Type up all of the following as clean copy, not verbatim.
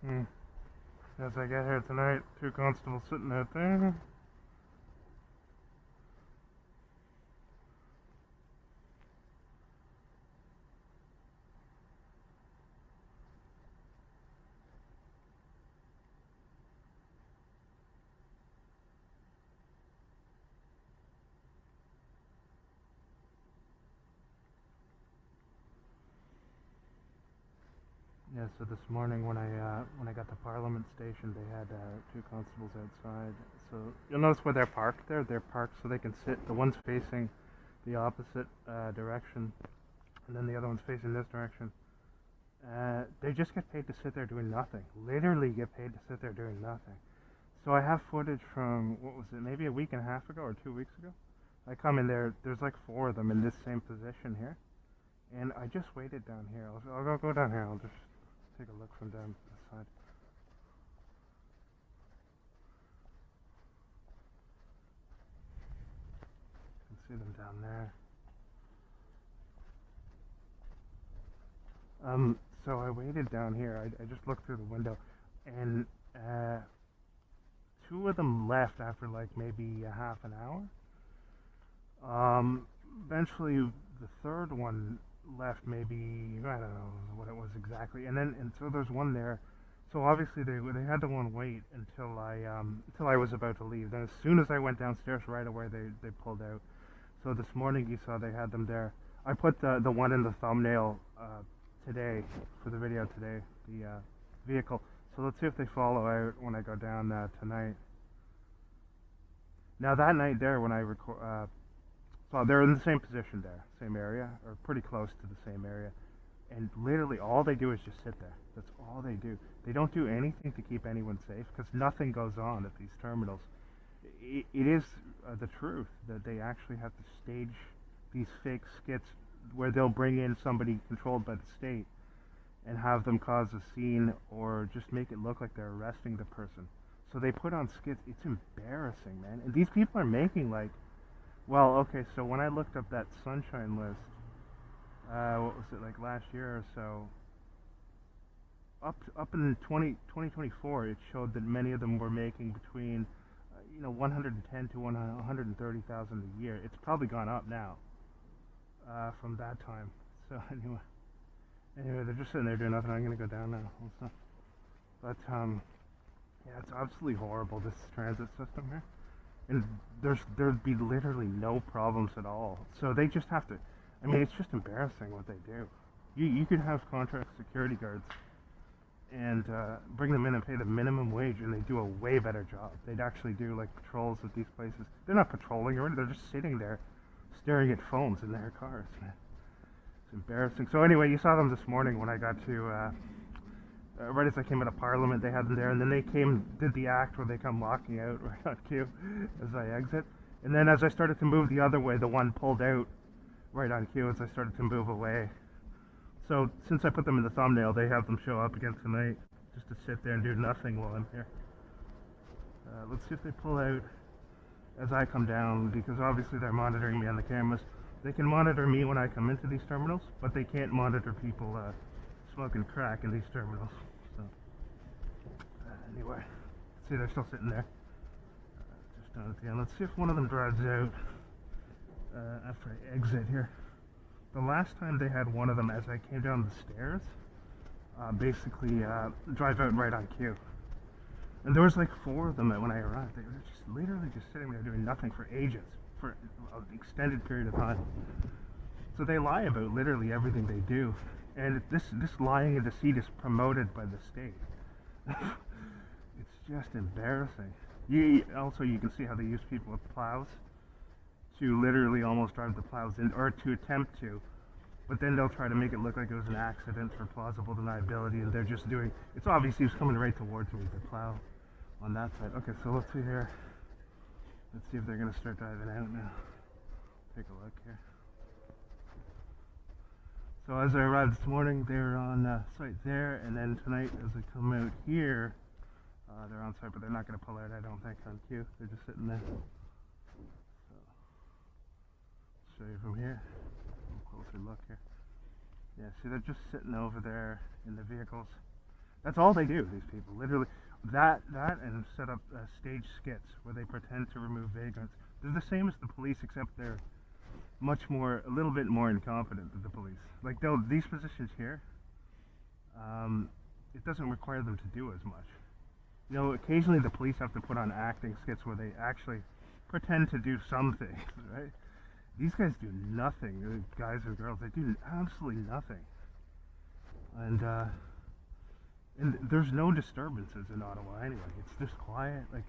As I get here tonight, 2 constables sitting out there. Yeah, so this morning when I got to Parliament Station, they had 2 constables outside. So you'll notice where they're parked there. They're parked so they can sit. The one's facing the opposite direction, and then the other one's facing this direction. They just get paid to sit there doing nothing. Literally get paid to sit there doing nothing. So I have footage from, what was it, maybe a week and a half ago or 2 weeks ago. I come in there, there's like 4 of them in this same position here. And I just waited down here. I'll go down here. I'll just take a look from down this side. You can see them down there. So I waited down here. I just looked through the window, and 2 of them left after like maybe a half an hour. Eventually, the third one left maybe, I don't know what it was exactly, and so there's one there. So obviously they had to one wait until I was about to leave. Then as soon as I went downstairs, right away they pulled out. So this morning you saw they had them there. I put the one in the thumbnail today for the video today, the vehicle. So let's see if they follow out when I go down tonight. Now that night there when I record. So they're in the same position there, same area, or pretty close to the same area. And literally all they do is just sit there. That's all they do. They don't do anything to keep anyone safe because nothing goes on at these terminals. It is the truth that they actually have to stage these fake skits where they'll bring in somebody controlled by the state and have them cause a scene or just make it look like they're arresting the person. So they put on skits. It's embarrassing, man. And these people are making like, well, okay, so when I looked up that Sunshine list, what was it, like last year or so, up in 2024, it showed that many of them were making between, 110 to 130,000 a year. It's probably gone up now, from that time. So anyway, they're just sitting there doing nothing. I'm gonna go down now also. But yeah, it's absolutely horrible, this transit system here. And there'd be literally no problems at all. So they just have to, I mean, it's just embarrassing what they do. You could have contract security guards and bring them in and pay the minimum wage, and they do a way better job. They'd actually do like patrols at these places. They're not patrolling or anything, they're just sitting there staring at phones in their cars, man. It's embarrassing. So anyway, you saw them this morning when I got to right as I came out of Parliament, they had them there, and then they did the act where they come walking out right on cue as I exit. And then as I started to move the other way, the one pulled out right on cue as I started to move away. So since I put them in the thumbnail, they have them show up again tonight just to sit there and do nothing while I'm here. Let's see if they pull out as I come down, because obviously they're monitoring me on the cameras. They can monitor me when I come into these terminals, but they can't monitor people smoking crack in these terminals. So anyway, see, they're still sitting there just down at the end. Let's see if one of them drives out after I exit here. The last time they had one of them as I came down the stairs basically drive out right on cue, and there was like 4 of them when I arrived. They were just literally just sitting there doing nothing for ages, for an extended period of time. So they lie about literally everything they do. And this lying and deceit is promoted by the state. It's just embarrassing. You can see how they use people with plows to literally almost drive the plows in, or to attempt to. But then they'll try to make it look like it was an accident for plausible deniability, and they're just doing. It's obvious he was coming right towards me, the plow on that side. Okay, so let's see here. Let's see if they're gonna start driving out now. Take a look here. So as I arrived this morning, they're on site there, and then tonight as I come out here, they're on site, but they're not going to pull out, I don't think, on cue. They're just sitting there. So, show you from here. A closer look here. Yeah, see, they're just sitting over there in the vehicles. That's all they do, these people. Literally, that and set up stage skits where they pretend to remove vagrants. They're the same as the police, except they're a little bit more incompetent than the police. Like, these positions here, it doesn't require them to do as much. You know, occasionally the police have to put on acting skits where they actually pretend to do some things, right? These guys do nothing, guys and girls. They do absolutely nothing. And there's no disturbances in Ottawa anyway. It's just quiet. Like,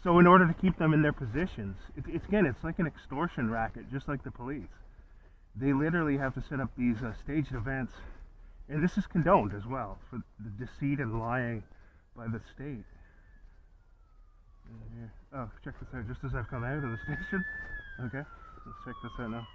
so in order to keep them in their positions, it's like an extortion racket, just like the police. They literally have to set up these staged events, and this is condoned as well, for the deceit and lying by the state. Oh, check this out, just as I've come out of the station. Okay, let's check this out now.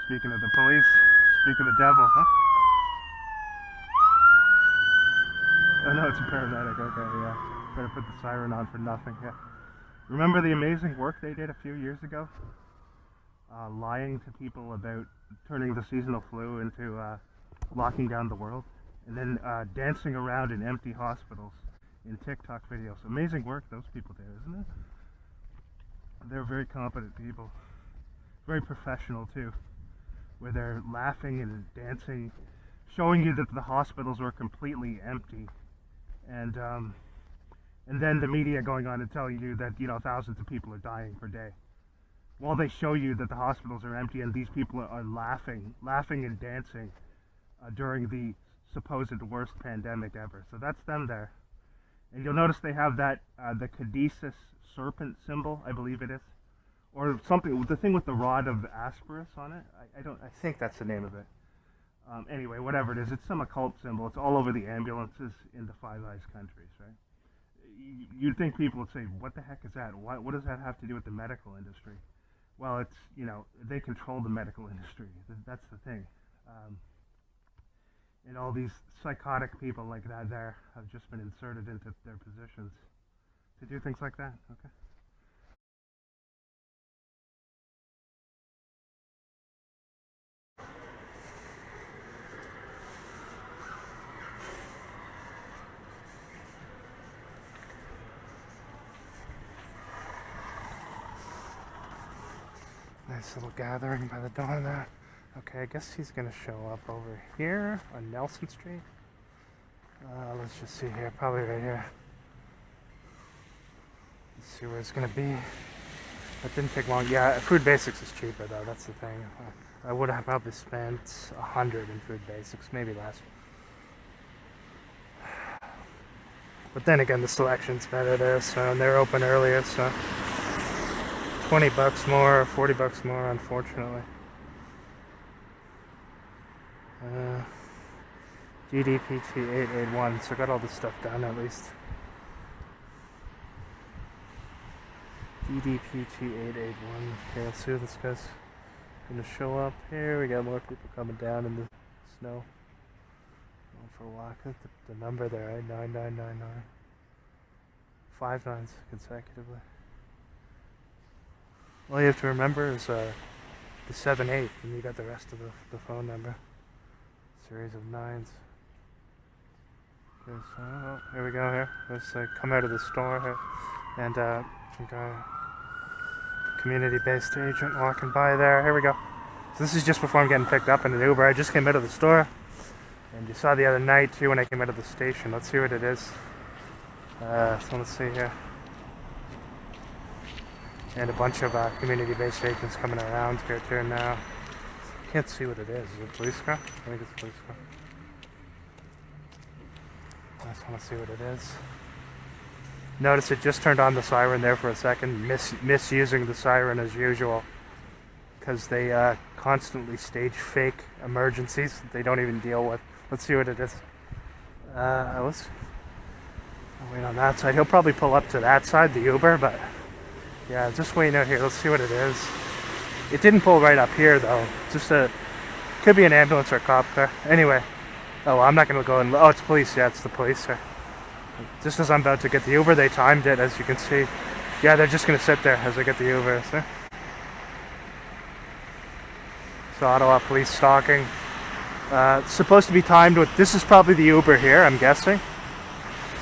Speaking of the police, speak of the devil, huh? Oh no, it's a paramedic, okay, yeah. Better put the siren on for nothing, yeah. Remember the amazing work they did a few years ago? Lying to people about turning the seasonal flu into locking down the world, and then dancing around in empty hospitals in TikTok videos. Amazing work those people did, isn't it? They're very competent people, very professional too, where they're laughing and dancing, showing you that the hospitals were completely empty, and then the media going on and telling you that, you know, thousands of people are dying per day, while they show you that the hospitals are empty and these people are laughing and dancing during the supposed worst pandemic ever. So that's them there. And you'll notice they have that, the caduceus serpent symbol, I believe it is. Or something, the thing with the rod of Asperus on it. I think that's the name of it. Anyway, whatever it is, it's some occult symbol. It's all over the ambulances in the Five Eyes countries, right? You'd think people would say, what the heck is that? What does that have to do with the medical industry? Well, it's, you know, they control the medical industry. That's the thing. And all these psychotic people like that there have just been inserted into their positions to do things like that, okay? Nice little gathering by the door there. Okay, I guess he's gonna show up over here on Nelson Street. Let's just see here, probably right here. Let's see where it's gonna be. That didn't take long. Yeah, Food Basics is cheaper though, that's the thing. I would have probably spent $100 in Food Basics, maybe less. But then again, the selection's better there, so, and they're open earlier, so $20 more, $40 more, unfortunately. DDPT 881, so I got all this stuff done at least. DDPT 881. Okay, let's see what this guy's gonna show up. Here we got more people coming down in the snow. Going for a walk. The number there, right? 9999. 5 9s consecutively. All you have to remember is the 7-8, and you got the rest of the phone number. Series of 9s. Okay, so here we go. Here, let's come out of the store here, and we got a community-based agent walking by there. Here we go. So this is just before I'm getting picked up in an Uber. I just came out of the store, and you saw the other night too when I came out of the station. Let's see what it is. So let's see here. And a bunch of community-based agents coming around here too now. Can't see what it is. Is it a police car? I think it's a police car. I just want to see what it is. Notice it just turned on the siren there for a second, misusing the siren as usual, because they constantly stage fake emergencies that they don't even deal with. Let's see what it is. I'll wait on that side. He'll probably pull up to that side, the Uber, but yeah, just waiting out here. Let's see what it is. It didn't pull right up here though. Just could be an ambulance or a cop car. Anyway, oh, well, I'm not gonna go and. Oh, it's police. Yeah, it's the police. Just as I'm about to get the Uber, they timed it, as you can see. Yeah, they're just gonna sit there as I get the Uber. So Ottawa Police stalking. It's supposed to be timed with, this is probably the Uber here, I'm guessing.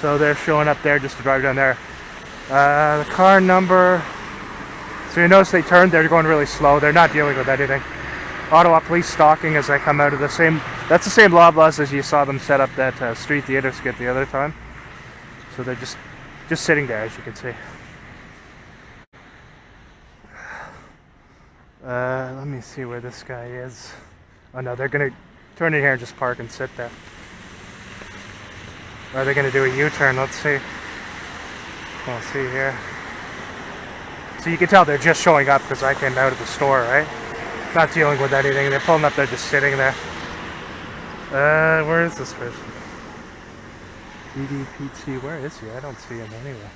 So they're showing up there just to drive down there. The car number, so you notice they turned, they're going really slow, they're not dealing with anything. Ottawa Police stalking as I come out of the same, that's the same Loblaws as you saw them set up that street theater skit the other time. So they're just sitting there, as you can see. Let me see where this guy is. Oh no, they're gonna turn in here and just park and sit there. Or are they gonna do a U-turn? Let's see. We'll see here. So you can tell they're just showing up because I came out of the store, right? Not dealing with anything. They're pulling up, they're just sitting there. Where is this person? EDPT, where is he? I don't see him anywhere.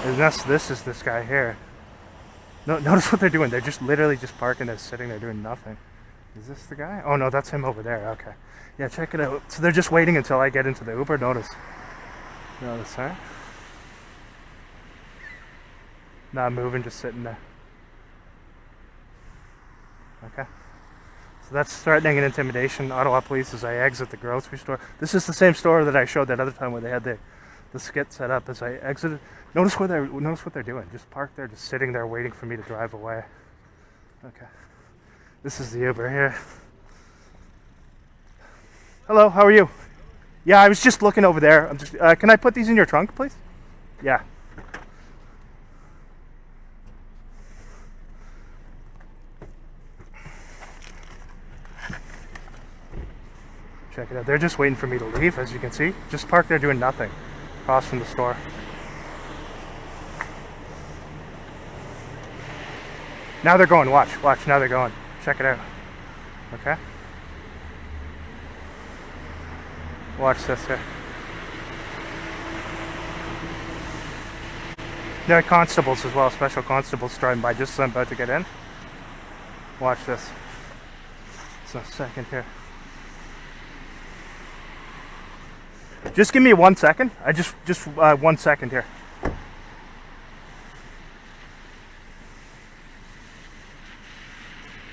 Unless this is this guy here. No, notice what they're doing. They're just literally just parking there, sitting there doing nothing. Is this the guy? Oh no, that's him over there. Okay. Yeah, check it out. So they're just waiting until I get into the Uber. Notice, huh? Not moving, just sitting there. Okay. So that's threatening and intimidation. Ottawa Police as I exit the grocery store. This is the same store that I showed that other time where they had the skit set up as I exited. Notice what they're doing. Just parked there, just sitting there waiting for me to drive away. Okay. This is the Uber here. Hello, how are you? Yeah, I was just looking over there. I'm just can I put these in your trunk, please? Yeah. Check it out. They're just waiting for me to leave, as you can see. Just parked there doing nothing. Across from the store. Now they're going. Watch. Now they're going. Check it out. Okay. Watch this here. There are constables as well. Special constables driving by just as I'm about to get in. Watch this. It's a second here. Just give me 1 second. Just 1 second here.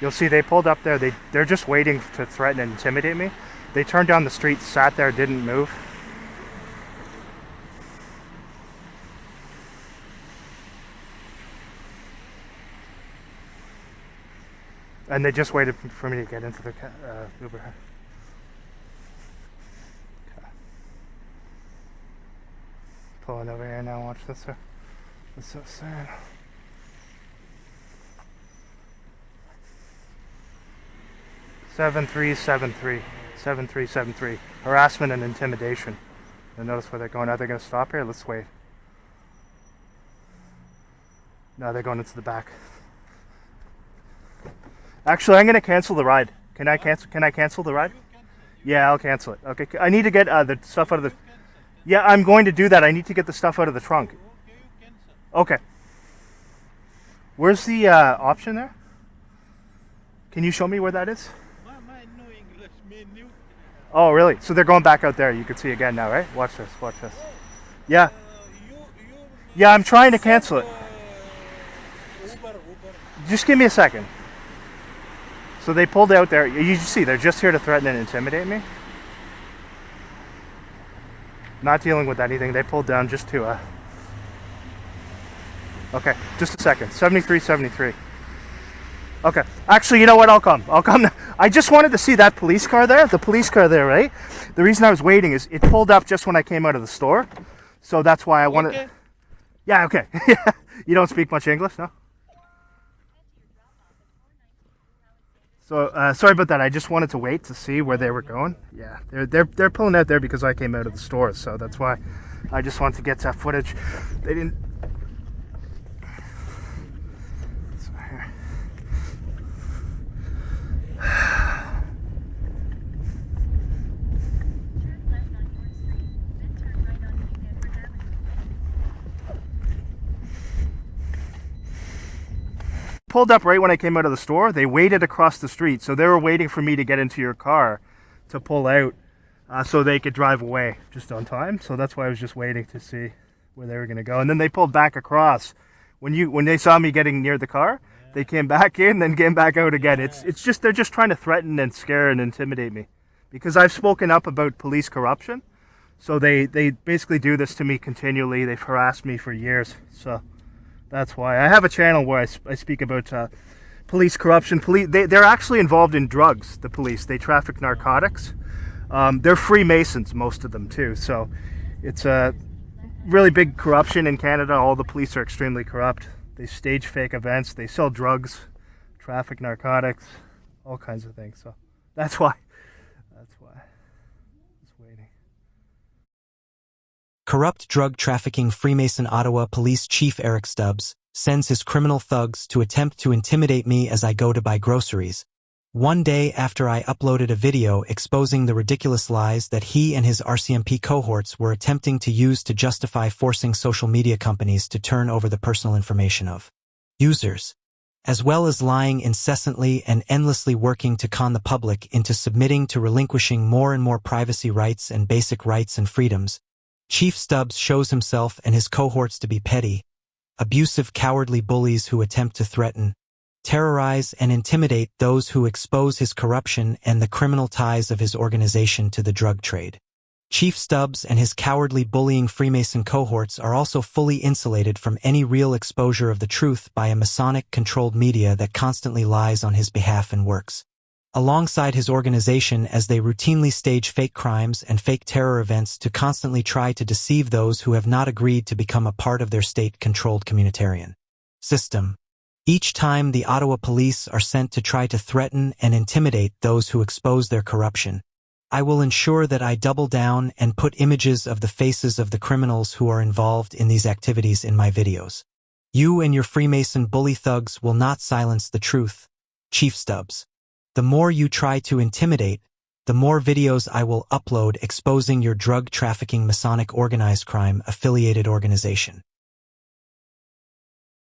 You'll see they pulled up there. They're just waiting to threaten and intimidate me. They turned down the street, sat there, didn't move. And they just waited for me to get into the Uber. Pulling over here now, watch this. What's so sad? $7373 harassment and intimidation. And notice where they're going. Are they going to stop here? Let's wait. No, they're going into the back. Actually, I'm going to cancel the ride. Can I cancel the ride? Yeah, I'll cancel it. Okay, I need to get the stuff out of the... Yeah, I'm going to do that. I need to get the stuff out of the trunk. Okay. Where's the option there? Can you show me where that is? Oh, really? So they're going back out there. You can see again now, right? Watch this. Yeah. Yeah, I'm trying to cancel it. Just give me a second. So they pulled out there. You see, they're just here to threaten and intimidate me. Not dealing with anything. They pulled down just to okay, just a second. 7373. Okay. Actually, you know what? I'll come. I just wanted to see that police car there. The police car there, right? The reason I was waiting is it pulled up just when I came out of the store. So that's why I wanted... Okay. Yeah, okay. You don't speak much English, no? So, sorry about that. I just wanted to wait to see where they were going. Yeah, they're pulling out there because I came out of the store. So that's why I just wanted to get that footage. They didn't... Pulled up right when I came out of the store. They waited across the street, so they were waiting for me to get into your car to pull out so they could drive away just on time. So that's why I was just waiting to see where they were going to go. And then they pulled back across when they saw me getting near the car. They came back in, then came back out again. It's just, they're just trying to threaten and scare and intimidate me. Because I've spoken up about police corruption. So they basically do this to me continually. They've harassed me for years. So that's why. I have a channel where I speak about police corruption. They're actually involved in drugs, the police. They traffic narcotics. They're Freemasons, most of them too. So it's a really big corruption in Canada. All the police are extremely corrupt. They stage fake events. They sell drugs, traffic narcotics, all kinds of things. So that's why. That's why. Just waiting. Corrupt drug trafficking Freemason Ottawa Police Chief Eric Stubbs sends his criminal thugs to attempt to intimidate me as I go to buy groceries. One day after I uploaded a video exposing the ridiculous lies that he and his RCMP cohorts were attempting to use to justify forcing social media companies to turn over the personal information of users, as well as lying incessantly and endlessly working to con the public into submitting to relinquishing more and more privacy rights and basic rights and freedoms, Chief Stubbs shows himself and his cohorts to be petty, abusive, cowardly bullies who attempt to threaten, terrorize, and intimidate those who expose his corruption and the criminal ties of his organization to the drug trade. Chief Stubbs and his cowardly bullying Freemason cohorts are also fully insulated from any real exposure of the truth by a Masonic-controlled media that constantly lies on his behalf and works alongside his organization as they routinely stage fake crimes and fake terror events to constantly try to deceive those who have not agreed to become a part of their state-controlled communitarian system. Each time the Ottawa Police are sent to try to threaten and intimidate those who expose their corruption, I will ensure that I double down and put images of the faces of the criminals who are involved in these activities in my videos. You and your Freemason bully thugs will not silence the truth, Chief Stubbs. The more you try to intimidate, the more videos I will upload exposing your drug trafficking Masonic organized crime affiliated organization.